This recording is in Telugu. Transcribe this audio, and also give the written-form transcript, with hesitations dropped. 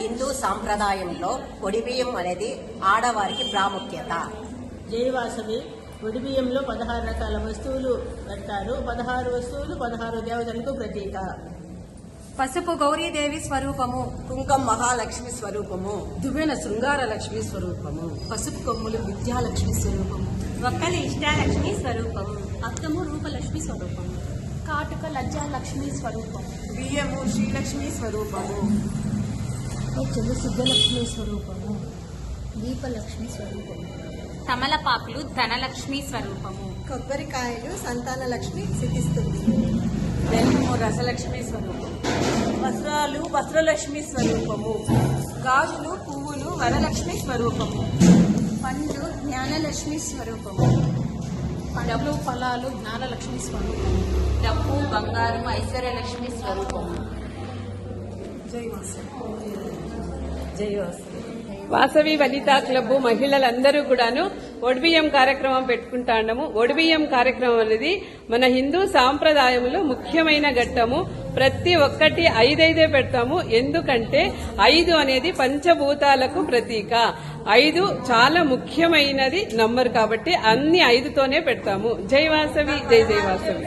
హిందూ సాంప్రదాయంలో ఒడిబియ్యం అనేది ఆడవారికి ప్రాముఖ్యత. జైవాసవి ఒడిబియ్యంలో 16 రకాల వస్తువులు పెడతారు. 16 వస్తువులు 16 దేవతలకు ప్రతీక. పసుపు గౌరీదేవి స్వరూపము, కుంకం మహాలక్ష్మి స్వరూపము, దువ్వెన శృంగార లక్ష్మి స్వరూపము, పసుపు కొమ్ములు విద్యాలక్ష్మి స్వరూపము, ఒక్కలి ఇష్టాలక్ష్మి స్వరూపము, అద్దము రూపలక్ష్మి స్వరూపము, కాటుక లజ్జాలక్ష్మి స్వరూపం, బియ్యము శ్రీలక్ష్మి స్వరూపము, చెల్లు సిద్ధలక్ష్మి స్వరూపము, దీపలక్ష్మి స్వరూపము, తమలపాకులు ధనలక్ష్మి స్వరూపము, కొబ్బరికాయలు సంతాన లక్ష్మి సిద్ధిస్తుంది, బెల్లము రసలక్ష్మి స్వరూపము, వస్త్రాలు వస్త్రలక్ష్మి స్వరూపము, గాజులు పువ్వులు వరలక్ష్మి స్వరూపము, పండ్లు జ్ఞానలక్ష్మి స్వరూపము, పండ్లు ఫలాలు జ్ఞానలక్ష్మి స్వరూపము, డబ్బు బంగారం ఐశ్వర్యలక్ష్మి స్వరూపము. వాసవి వనితా క్లబ్ మహిళలందరూ కూడాను ఒడిబియ్యం కార్యక్రమం పెట్టుకుంటాము. ఒడిబియ్యం కార్యక్రమం అనేది మన హిందూ సాంప్రదాయంలో ముఖ్యమైన ఘట్టము. ప్రతి ఒక్కటి 5 పెడతాము. ఎందుకంటే 5 అనేది పంచభూతాలకు ప్రతీక. 5 చాలా ముఖ్యమైనది నంబర్ కాబట్టి అన్ని 5తోనే పెడతాము. జై వాసవి, జై జై వాసవి.